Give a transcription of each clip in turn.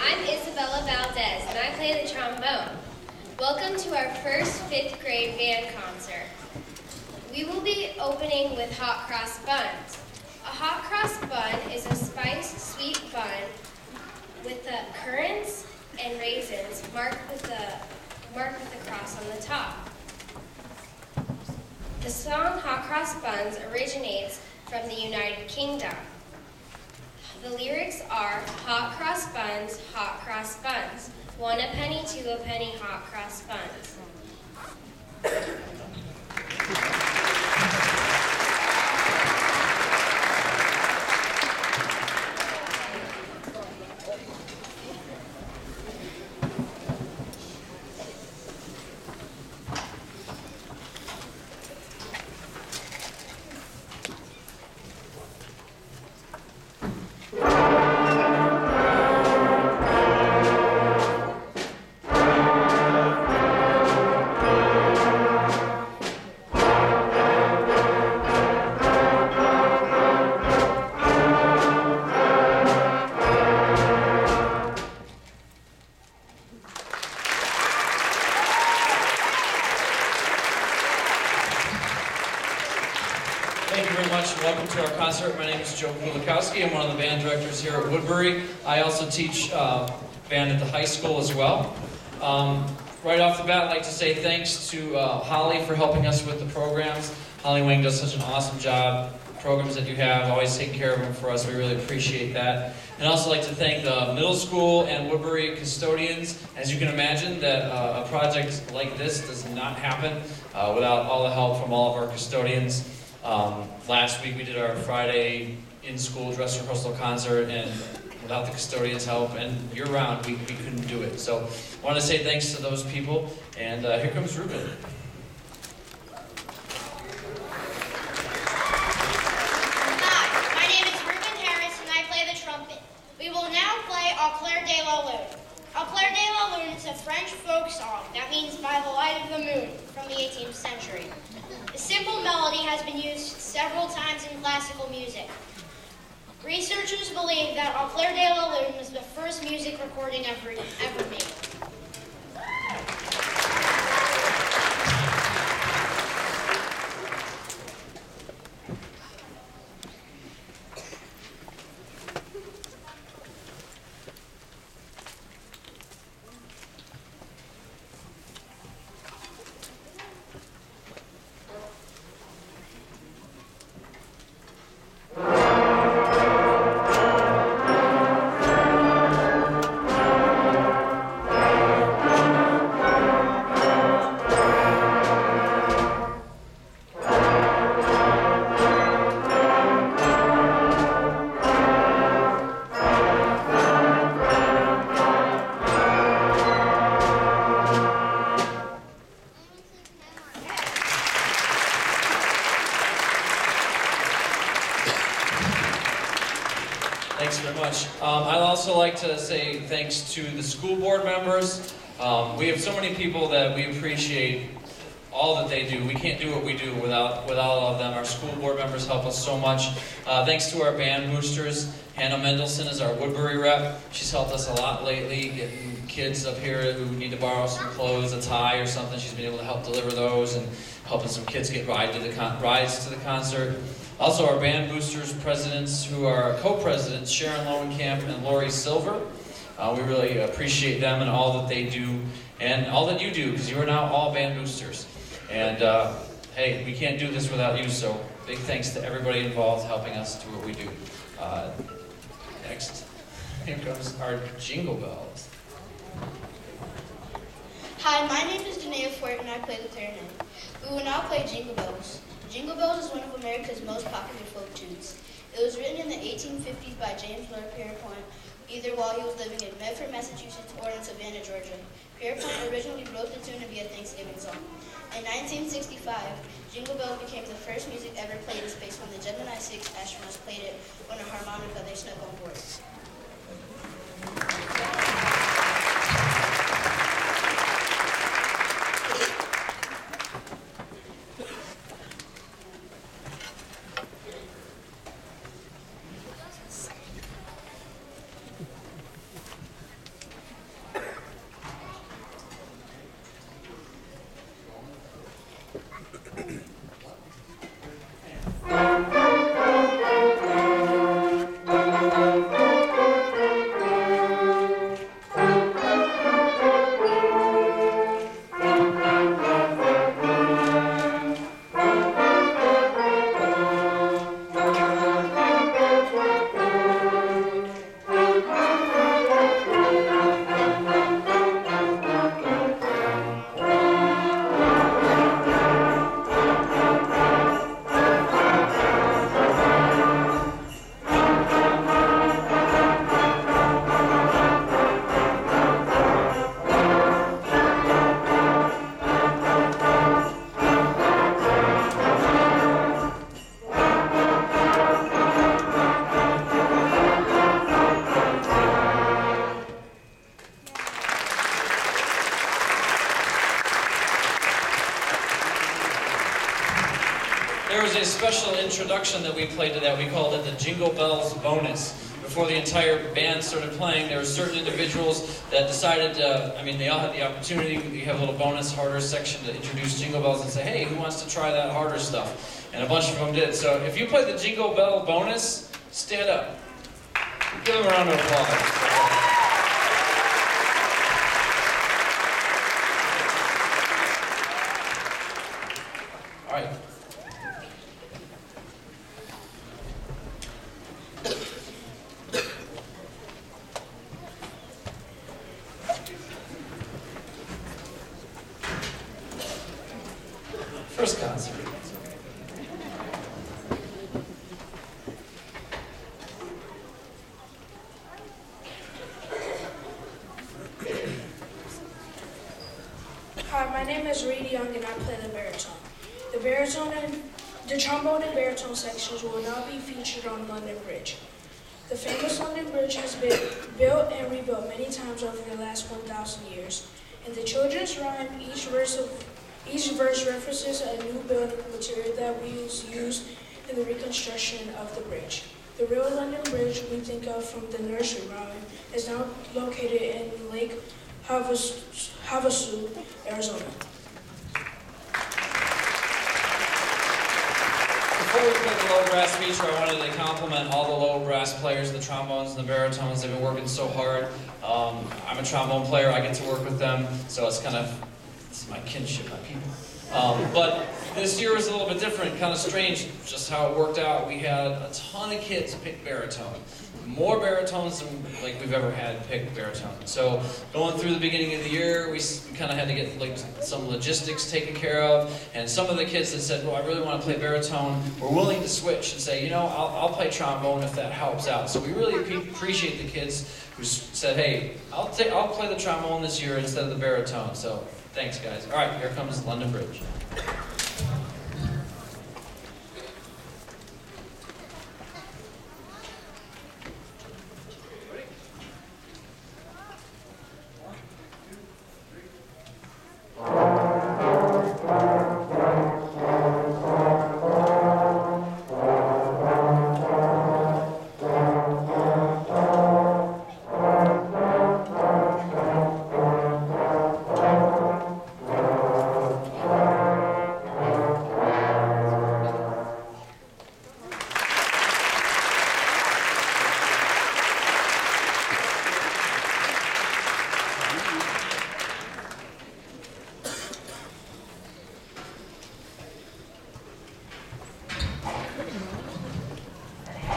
I'm Isabella Valdez, and I play the trombone. Welcome to our first 5th grade band concert. We will be opening with hot cross buns. A hot cross bun is a spiced sweet bun with the currants and raisins marked with a cross on the top. The song Hot Cross Buns originates from the United Kingdom. The lyrics are, hot cross buns, 1 a penny, 2 a penny, hot cross buns. Thank you very much and welcome to our concert. My name is Joe Kulikowski. I'm one of the band directors here at Woodbury. I also teach band at the high school as well. Right off the bat, I'd like to say thanks to Holly for helping us with the programs. Holly Wing does such an awesome job. The programs that you have, always taking care of them for us. We really appreciate that. And I'd also like to thank the middle school and Woodbury custodians. As you can imagine, that a project like this does not happen without all the help from all of our custodians. Last week we did our Friday in-school dress rehearsal concert, and without the custodians' help and year-round, we couldn't do it. So I want to say thanks to those people, and here comes Ruben. Hi, my name is Ruben Harris, and I play the trumpet. We will now play Au clair de la lune. Au clair de la lune is a French folk song that means by the light of the moon from the 18th century. The simple melody has been used several times in classical music. Researchers believe that Au clair de la lune was the first music recording ever made. Thanks very much. I'd also like to say thanks to the school board members. We have so many people that we appreciate all that they do. We can't do what we do without all of them. Our school board members help us so much. Thanks to our band boosters. Hannah Mendelson is our Woodbury rep. She's helped us a lot lately, getting kids up here who need to borrow some clothes, a tie or something. She's been able to help deliver those and helping some kids get rides to the concert. Also, our band boosters presidents, who are co-presidents, Sharon Lowenkamp and Lori Silver. We really appreciate them and all that they do, and all that you do, because you are now all band boosters. And hey, we can't do this without you, so big thanks to everybody involved helping us do what we do. Next, here comes our Jingle Bells. Hi, my name is Danae Fort and I play the clarinet. We will now play Jingle Bells. Jingle Bells is one of America's most popular folk tunes. It was written in the 1850s by James Lord Pierpont, either while he was living in Medford, Massachusetts, or in Savannah, Georgia. Pierpont originally wrote the tune to be a Thanksgiving song. In 1965, Jingle Bells became the first music ever played in space when the Gemini 6 astronauts played it on a harmonica they snuck on board. special introduction that we played to that. We called it the Jingle Bells Bonus. Before the entire band started playing, there were certain individuals that decided to, they all had the opportunity. We have a little bonus harder section to introduce Jingle Bells and say, hey, who wants to try that harder stuff? And a bunch of them did. So if you played the Jingle Bell Bonus, stand up. Give them a round of applause. All right. First concert. Hi, my name is Reed Young and I play the baritone. The trombone and baritone sections will now be featured on London Bridge. The famous London Bridge has been built and rebuilt many times over the last 1,000 years. In the children's rhyme, each verse references a new building material that was used in the reconstruction of the bridge. The real London Bridge we think of from the nursery rhyme is now located in Lake Havasu, Arizona. Before we play the low brass feature, I wanted to compliment all the low brass players, the trombones and the baritones. They've been working so hard. I'm a trombone player. I get to work with them, so it's my kinship, my people. But this year was a little bit different, kind of strange, just how it worked out. We had a ton of kids pick baritone. More baritones than we've ever had pick baritone. So going through the beginning of the year, we kind of had to get some logistics taken care of. And some of the kids that said, well, I really want to play baritone, were willing to switch and say, I'll play trombone if that helps out. So we really appreciate the kids who said, hey, I'll play the trombone this year instead of the baritone. So thanks, guys. All right, here comes London Bridge.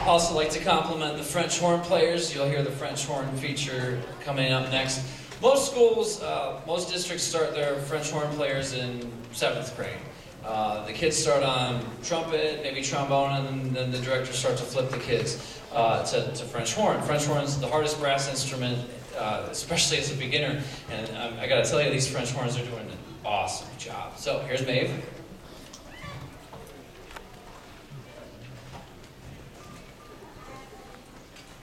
Also like to compliment the French horn players. You'll hear the French horn feature coming up next. Most schools, most districts start their French horn players in 7th grade. The kids start on trumpet, maybe trombone, and then the director starts to flip the kids to French horn. French horn is the hardest brass instrument, especially as a beginner. And I gotta tell you, these French horns are doing an awesome job. So here's Maeve.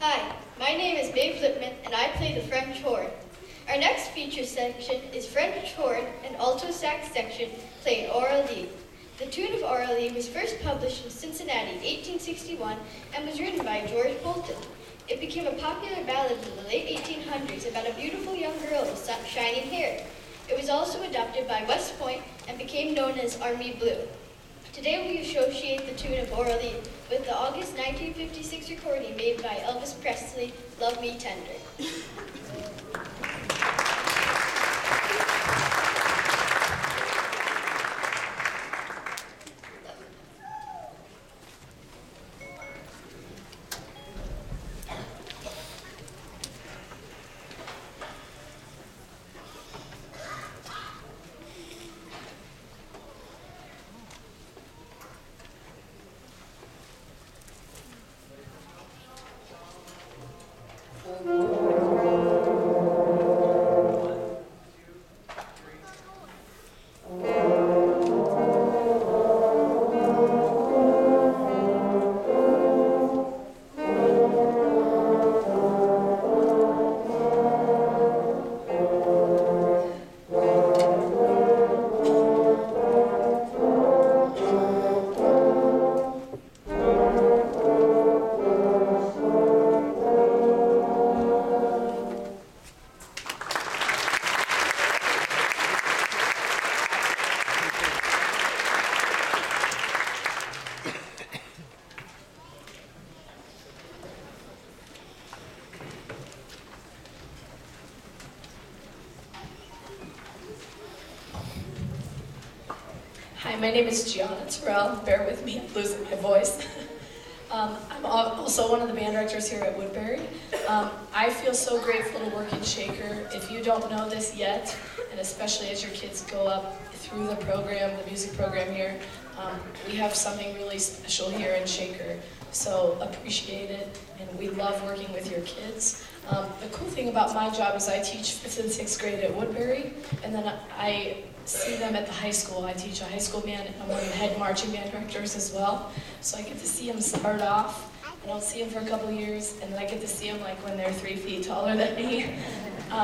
Hi, my name is Maeve Lipman and I play the French horn. Our next feature section is French horn and alto sax section playing Aurelie. The tune of Aurelie was first published in Cincinnati, 1861, and was written by George Bolton. It became a popular ballad in the late 1800s about a beautiful young girl with shining hair. It was also adopted by West Point and became known as Army Blue. Today we associate the tune of Aurelie with the August 1956 recording made by Elvis Presley, Love Me Tender. Hi, my name is Gianna Terrell. Bear with me, I'm losing my voice. I'm also one of the band directors here at Woodbury. I feel so grateful to work in Shaker. If you don't know this yet, and especially as your kids go up through the program, the music program here, we have something really special here in Shaker. So appreciate it, and we love working with your kids. The cool thing about my job is I teach 5th and 6th grade at Woodbury, and then I see them at the high school. I teach a high school band, and I'm one of the head marching band directors as well. So I get to see them start off, and I'll see them for a couple years, and then I get to see them like when they're 3 feet taller than me.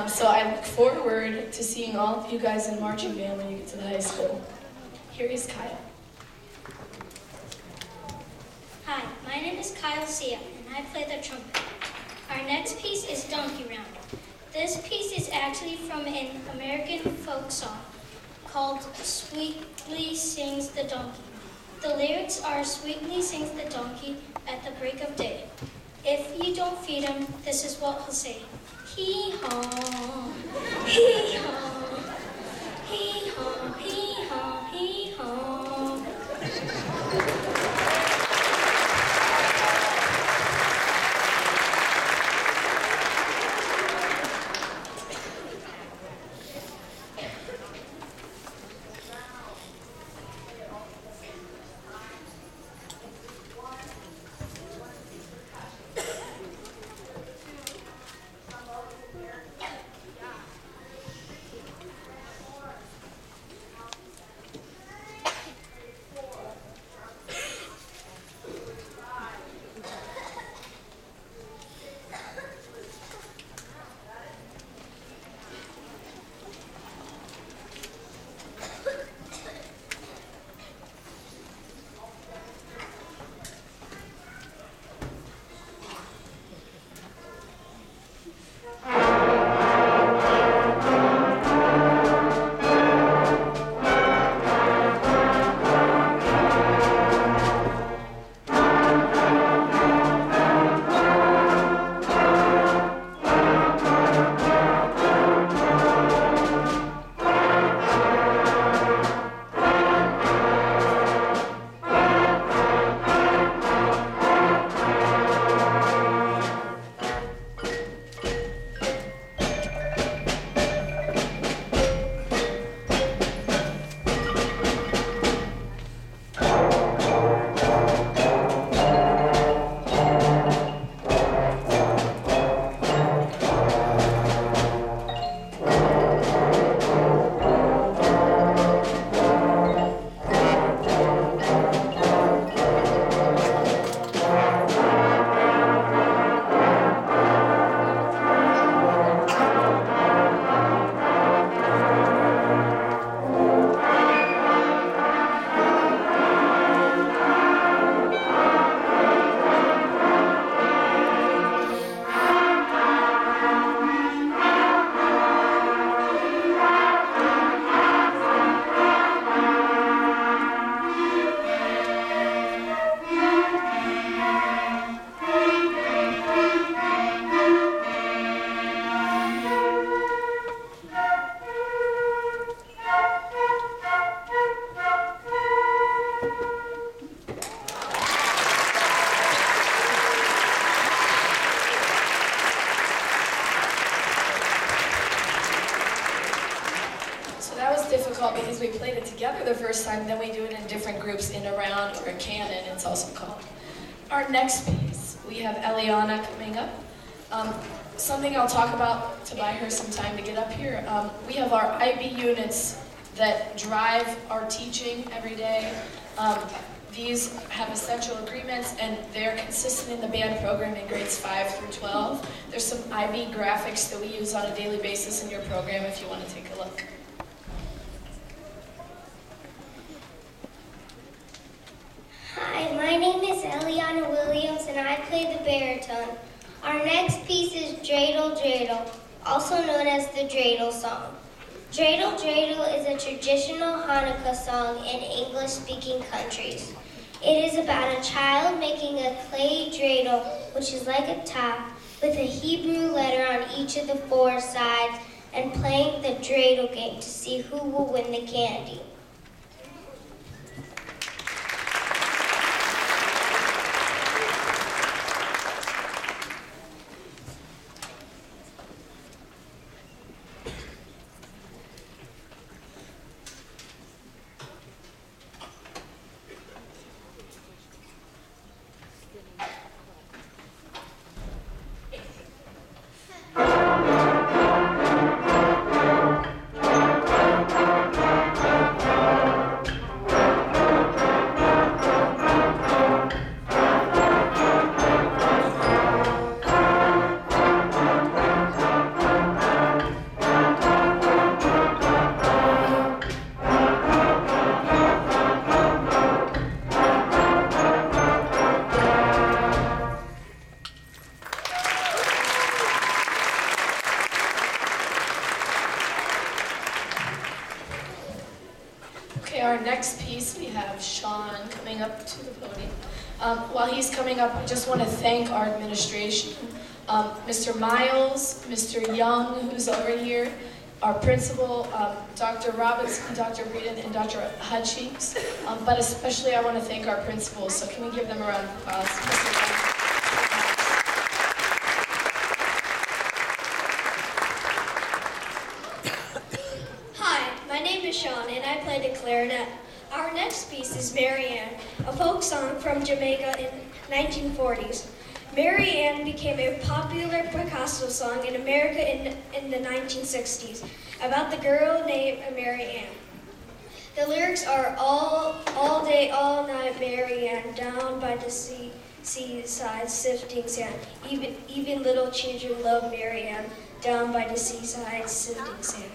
So I look forward to seeing all of you guys in marching band when you get to the high school. Here is Kyle. Hi, my name is Kyle Sia, and I play the trumpet. Our next piece is Donkey Round. This piece is actually from an American folk song called Sweetly Sings the Donkey. The lyrics are, sweetly sings the donkey at the break of day. If you don't feed him, this is what he'll say. Hee-haw, hee-haw, hee-haw, hee-haw, hee-haw. difficult because we played it together the first time, then we do it in different groups in a round or a canon, it's also called. Our next piece, we have Eliana coming up. Something I'll talk about to buy her some time to get up here. We have our IB units that drive our teaching every day. These have essential agreements and they're consistent in the band program in grades 5 through 12. There's some IB graphics that we use on a daily basis in your program if you want to take a look. Hi, my name is Eliana Williams and I play the baritone. Our next piece is Dreidel Dreidel, also known as the Dreidel song. Dreidel Dreidel is a traditional Hanukkah song in English-speaking countries. It is about a child making a clay dreidel, which is like a top, with a Hebrew letter on each of the 4 sides, and playing the dreidel game to see who will win the candy. our next piece, we have Sean coming up to the podium. While he's coming up, I just want to thank our administration, Mr. Miles, Mr. Young, who's over here, our principal, Dr. Robinson, Dr. Breeden, and Dr. Hutchings. But especially I want to thank our principals, so can we give them a round of applause? Mr. Young. Hi, my name is Sean, and I play the clarinet. Our next piece is Mary Ann, a folk song from Jamaica in 1940s. Mary Ann became a popular Picasso song in America in the 1960s about the girl named Mary Ann. The lyrics are all day, all night, Mary Ann, down by the seaside, sifting sand. Even little children love Mary Ann, down by the seaside, sifting sand.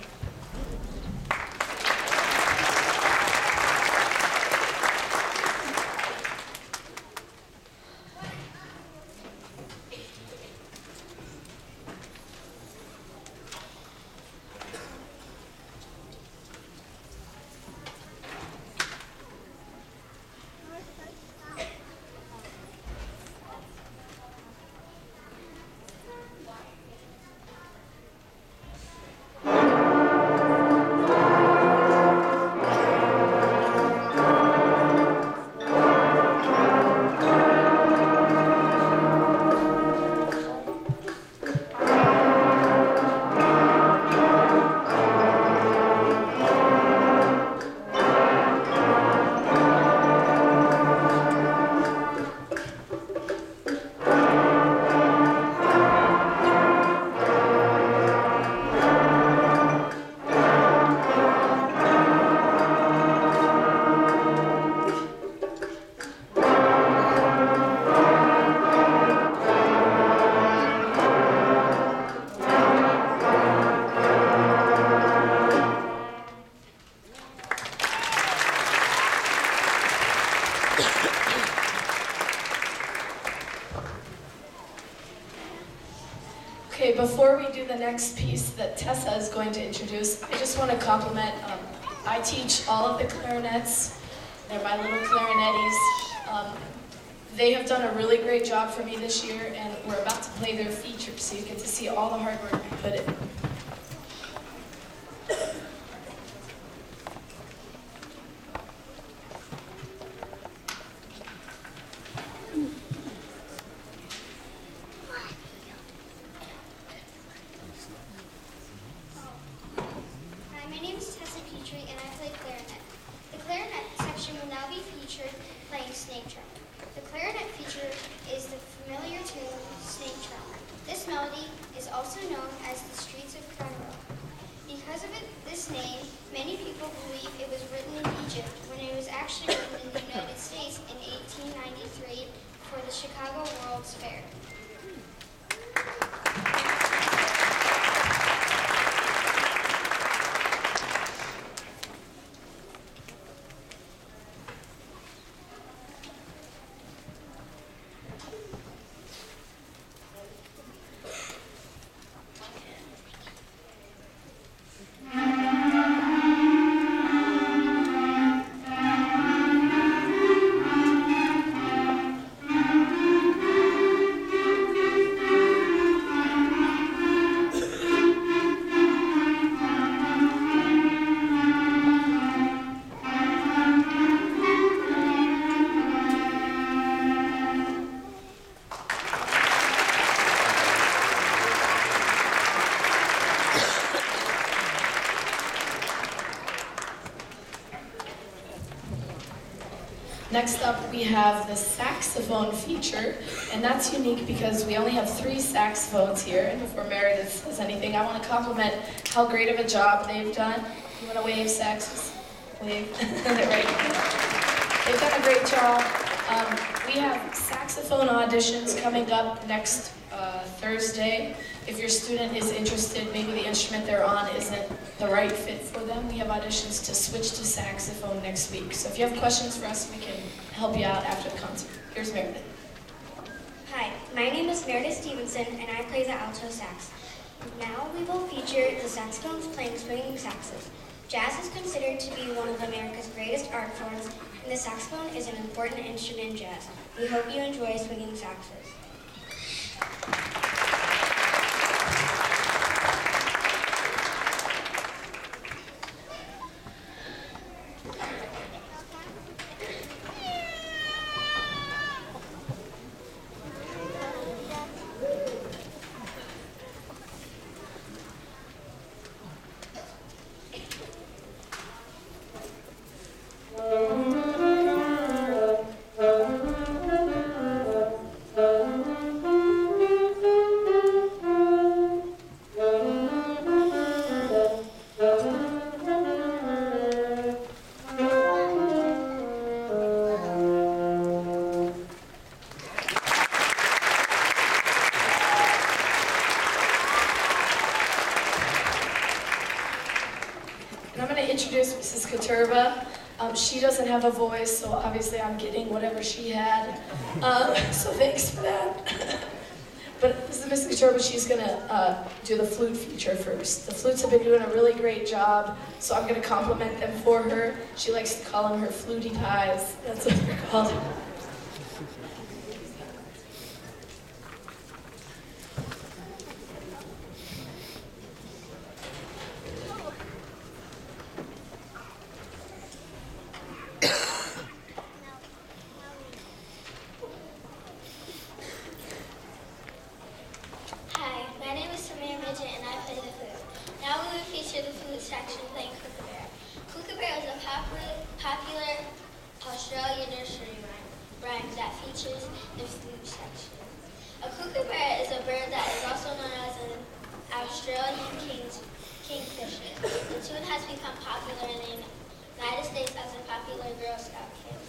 Okay, before we do the next piece that Tessa is going to introduce, I just want to compliment, I teach all of the clarinets. They're my little clarinetties. They have done a really great job for me this year, and we're about to play their features, so you get to see all the hard work we put in. Next up, we have the saxophone feature, and that's unique because we only have 3 saxophones here. And before Meredith says anything, I want to compliment how great of a job they've done. You want to wave, saxes? Wave. Right. They've done a great job. We have saxophone auditions coming up next Thursday. If your student is interested, maybe the instrument they're on isn't the right fit for them, we have auditions to switch to saxophone next week. So if you have questions for us, we can help you out after the concert. Here's Meredith. Hi, my name is Meredith Stevenson, and I play the alto sax. Now we will feature the saxophones playing swinging saxes. Jazz is considered to be one of America's greatest art forms, and the saxophone is an important instrument in jazz. We hope you enjoy swinging saxes. And I'm going to introduce Mrs. Katurba. She doesn't have a voice, so obviously I'm getting whatever she had. So thanks for that. But this is Mrs. Katurba. She's going to do the flute feature first. The flutes have been doing a really great job, so I'm going to compliment them for her. She likes to call them her fluty pies. That's what they're called. Hi, my name is Samir Midget and I play the flute. Now we will feature the flute section playing Kookaburra. Kookaburra is a popular Australian nursery rhyme that features the flute section. A kookaburra is a bird that is also known as an Australian kingfisher. The tune has become popular in the United States as a popular Girl Scout camp.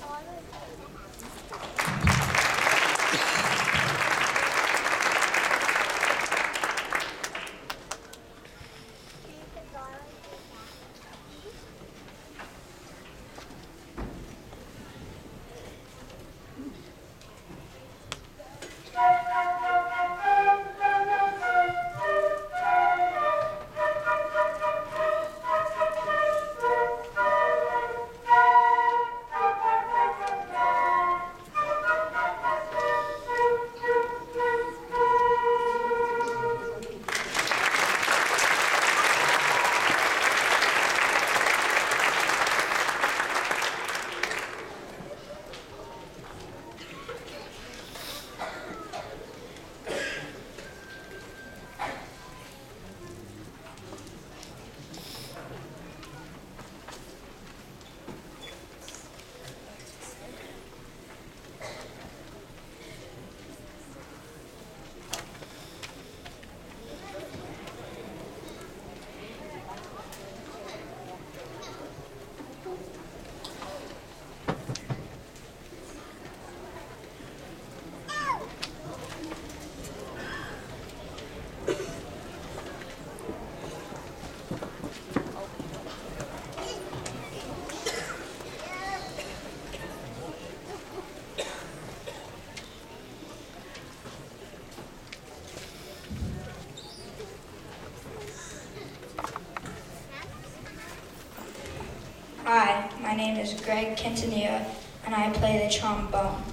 Hi, my name is Greg Quintanilla, and I play the trombone.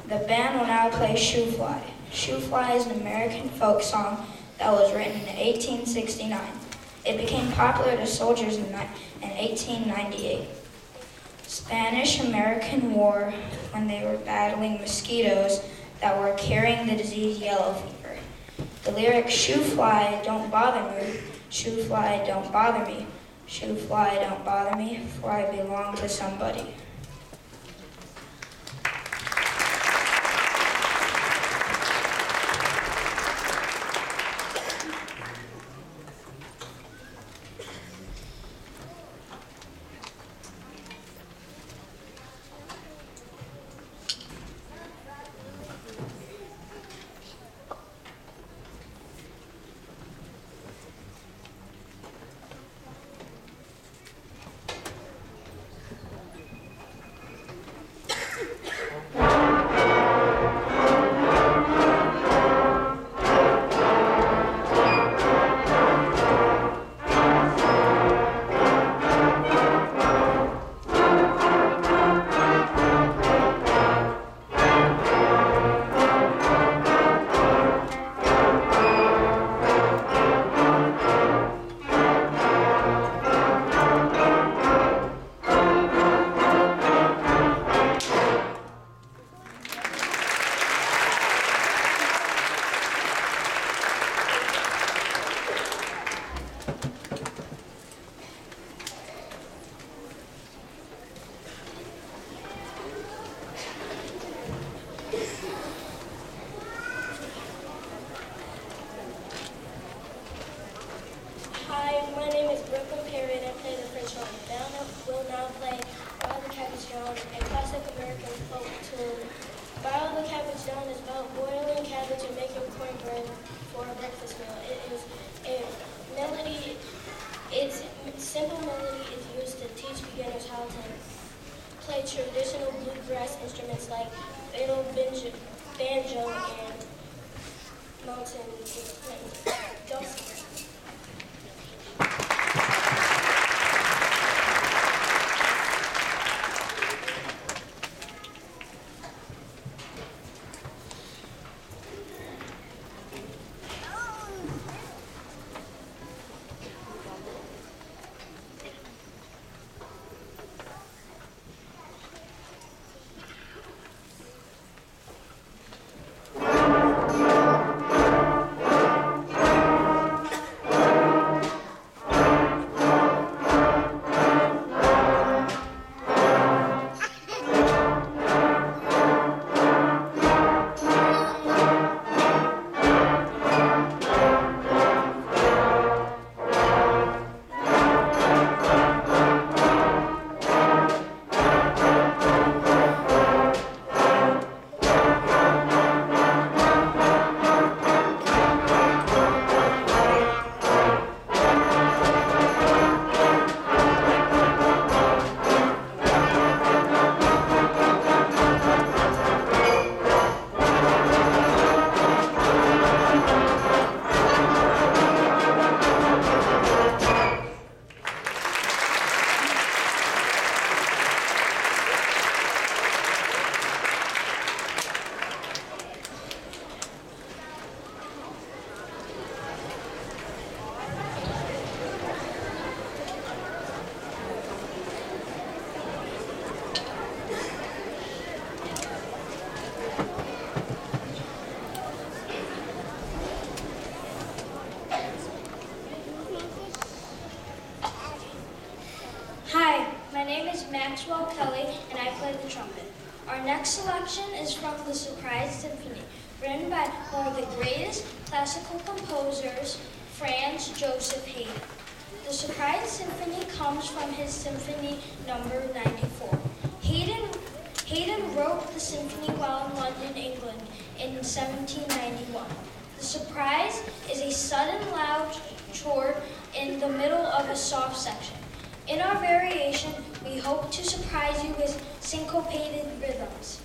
The band will now play Shoe Fly. Shoe Fly is an American folk song that was written in 1869. It became popular to soldiers in 1898. Spanish-American War, when they were battling mosquitoes that were carrying the disease yellow fever. The lyric, "Shoe fly, don't bother me, shoe fly, don't bother me, shoe fly, don't bother me, for I belong to somebody." my name is Brooklyn Perry and I play the French horn. The band will now play While the Cabbages Down, a classic American folk tune. While the Cabbage Down is about boiling cabbage and making cornbread for a breakfast meal. It is a melody, its simple melody is used to teach beginners how to play traditional bluegrass instruments like fiddle, banjo, and mountain dulcimer. Maxwell Kelly, and I play the trumpet. Our next selection is from the Surprise Symphony, written by one of the greatest classical composers, Franz Joseph Haydn. The Surprise Symphony comes from his Symphony number 94. Haydn wrote the symphony while in London, England in 1791. The surprise is a sudden loud chord in the middle of a soft section. In our variation, we hope to surprise you with syncopated rhythms.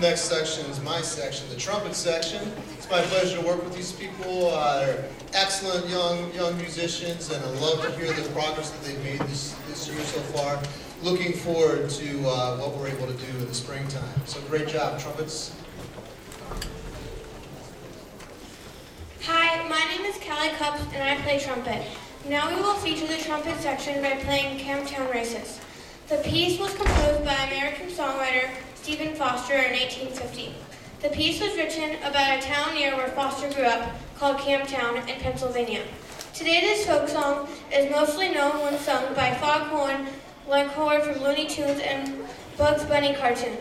Next section is my section, the trumpet section. It's my pleasure to work with these people. They're excellent young musicians, and I love to hear the progress that they've made this year so far. Looking forward to what we're able to do in the springtime. So great job, trumpets. Hi, my name is Callie Cups, and I play trumpet. Now we will feature the trumpet section by playing Camptown Races. The piece was composed by American songwriter Stephen Foster in 1850. The piece was written about a town near where Foster grew up called Camptown in Pennsylvania. Today this folk song is mostly known when sung by Foghorn Leghorn from Looney Tunes and Bugs Bunny cartoon.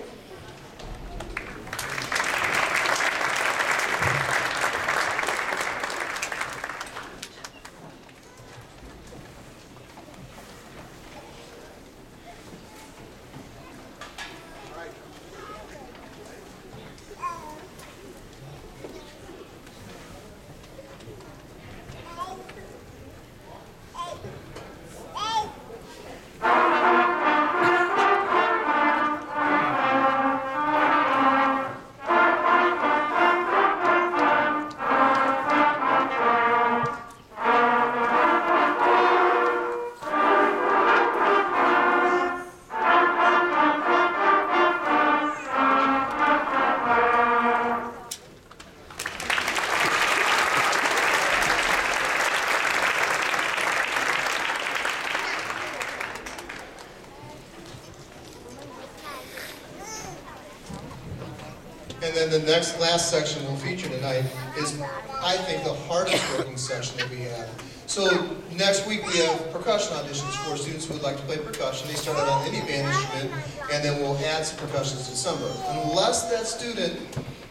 And then the last section we'll feature tonight is, I think, the hardest working section that we have. So next week we have percussion auditions for students who would like to play percussion. They start out on any band instrument, and then we'll add some percussion in December. Unless that student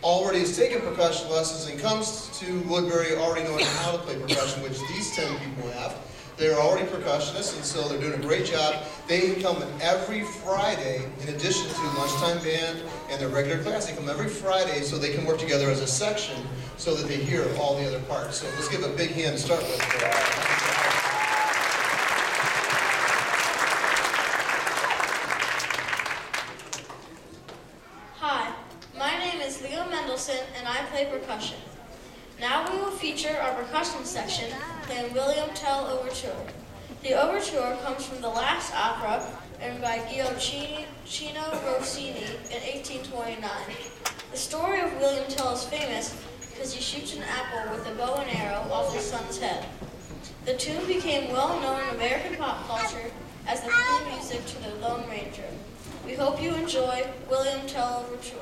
already has taken percussion lessons and comes to Woodbury already knowing how to play percussion, which these 10 people have. They're already percussionists, and so they're doing a great job. They come every Friday, in addition to lunchtime band and their regular class. They come every Friday so they can work together as a section so that they hear all the other parts. So let's give a big hand to start with. Hi, my name is Leo Mendelson and I play percussion. Now we will feature our percussion section playing William Tell Overture. The overture comes from the last opera written by Gioacchino Rossini in 1829. The story of William Tell is famous because he shoots an apple with a bow and arrow off his son's head. The tune became well known in American pop culture as the theme music to The Lone Ranger. We hope you enjoy William Tell Overture.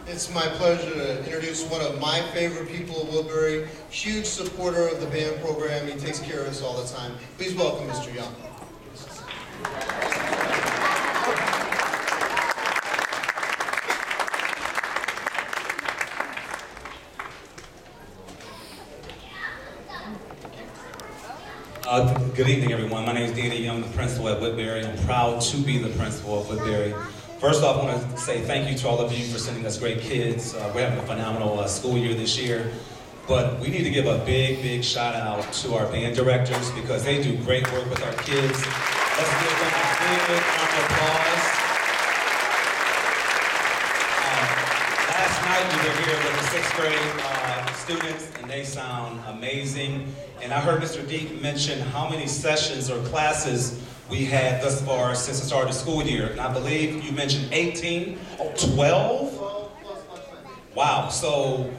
It's my pleasure to introduce one of my favorite people of Woodbury, huge supporter of the band program. He takes care of us all the time. Please welcome Mr. Young. Good evening, everyone. My name is Danny Young, the principal at Woodbury. I'm proud to be the principal of Woodbury. First off, I want to say thank you to all of you for sending us great kids. We're having a phenomenal school year this year. But we need to give a big, big shout out to our band directors because they do great work with our kids. Let's give them a big round of applause. Last night we were here with the 6th grade students and they sound amazing. And I heard Mr. Deep mention how many sessions or classes we had thus far since the start of the school year. And I believe you mentioned 18, 12? Wow, so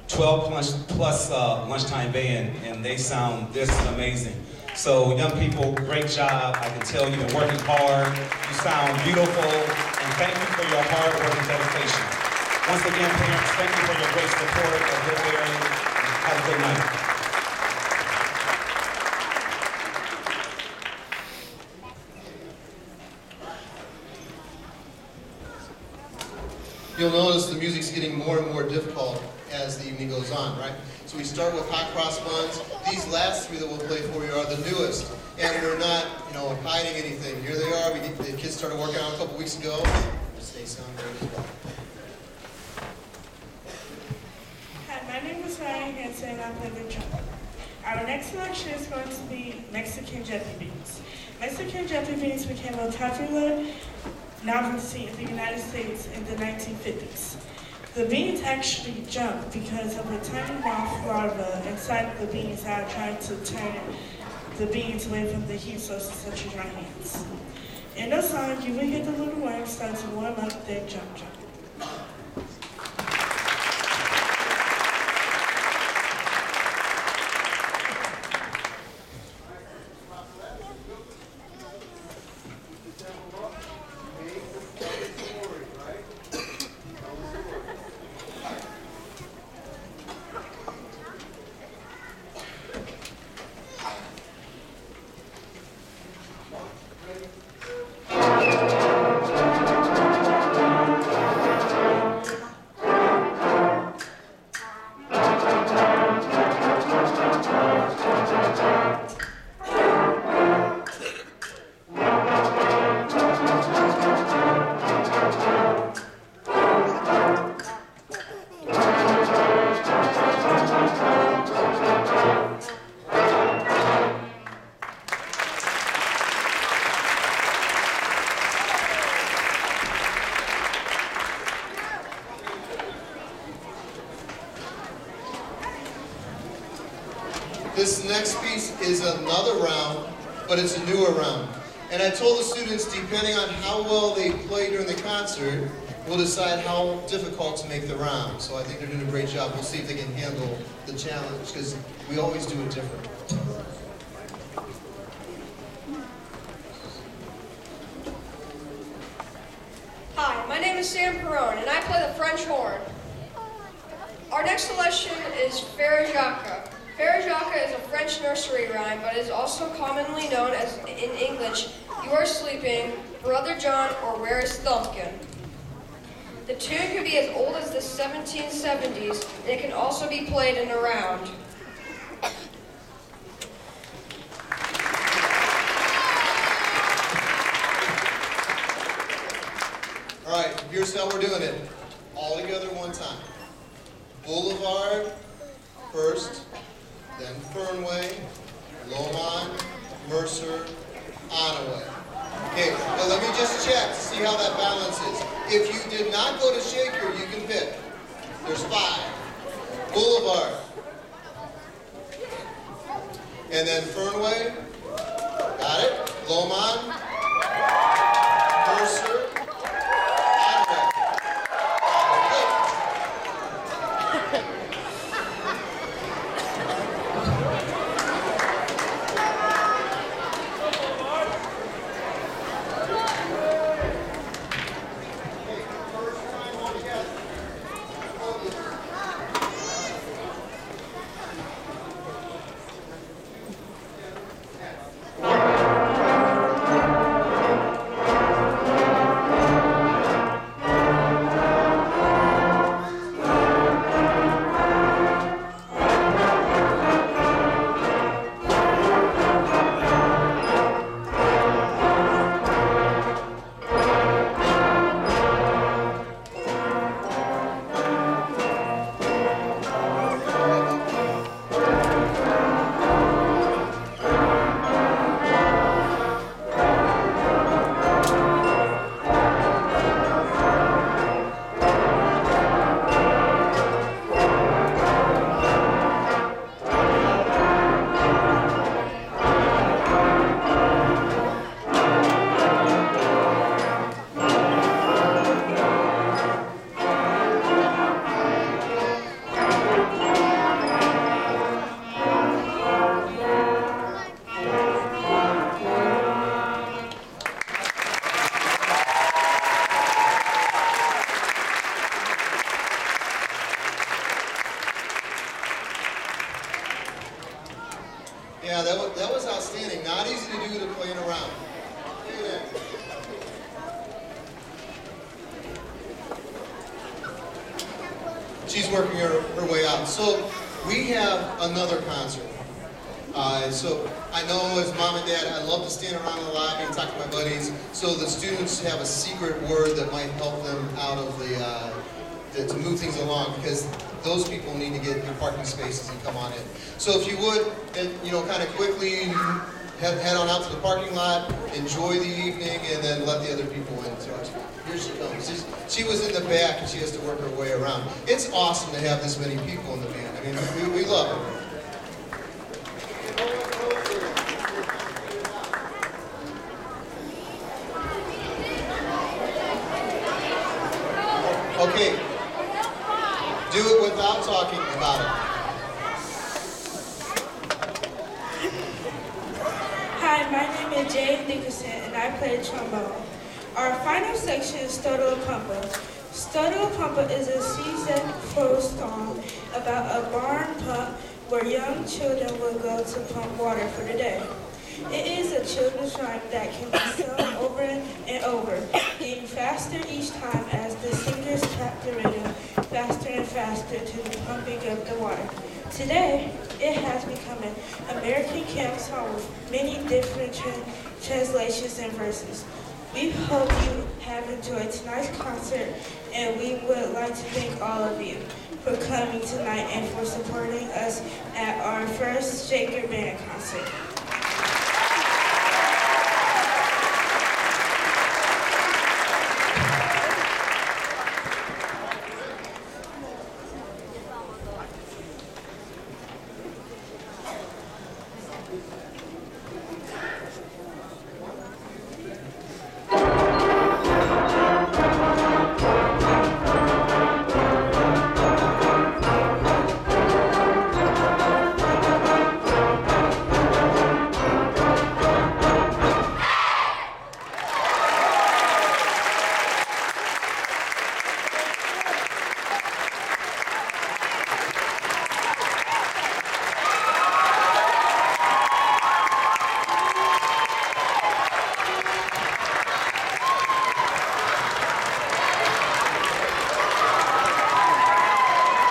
12 plus lunchtime band, and they sound this amazing. So young people, great job. I can tell you've been working hard. You sound beautiful, and thank you for your hard work and dedication. Once again, parents, thank you for your great support of Woodbury. Have a good night. You'll notice the music's getting more and more difficult as the evening goes on, right? So we start with hot cross buns. These last three that we'll play for you are the newest, and we're not, hiding anything. Here they are. The kids started working on them a couple weeks ago. practice. They sound great. Hi, my name is Ryan Hansen and I play the trumpet. Our next selection is going to be Mexican jelly beans. Mexican jelly beans became a popular novelty in the United States in the 1950s. The beans actually jump because of a tiny moth larva inside the beans that are trying to turn the beans away from the heat sources such as your hands. In the song, you will hear the little worms start to warm up, then jump, jump. This next piece is another round, but it's a newer round. And I told the students, depending on how well they play during the concert, we'll decide how difficult to make the round. So I think they're doing a great job. We'll see if they can handle the challenge, because we always do it different. Hi, my name is Sam Perron, and I play the French horn. Our next selection is Farajaka. Farajaka is a French nursery rhyme, but is also commonly known as, in English, You Are Sleeping, Brother John, or Where is Thumpkin? The tune can be as old as the 1770s, and it can also be played in a round. All right, here's how we're doing it. All together one time. Boulevard first, then Fernway, Lomond, Mercer, Onaway. Okay, now let me just check to see how that balance is. If you did not go to Shaker, you can pick. There's 5. Boulevard. And then Fernway. Got it? Lomond. Mercer. Yeah, that was outstanding. Not easy to do to play in a round. She's working her way out. So we have another concert. So I know as mom and dad, I love to stand around in the lobby and talk to my buddies. So the students have a secret word that might help them out of to move things along, because those people need to get in parking spaces and come on in. So if you would, kind of quickly head on out to the parking lot, enjoy the evening, and then let the other people in. So here she comes. She was in the back and she has to work her way around. It's awesome to have this many people in the band. I mean, we love it. Okay, do it without talking about it. Hi, my name is Jade Nicholson, and I play the trombone. Our final section is Stodo Pumpa. Stodo Pumpa is a season folk song about a barn pump where young children will go to pump water for the day. It is a children's rhyme that can be sung over and over, getting faster each time as the singers tap the rhythm faster and faster to the pumping of the water. Today, it has become an American camp song with many different translations and verses. We hope you have enjoyed tonight's concert, and we would like to thank all of you for coming tonight and for supporting us at our first Shaker Band concert.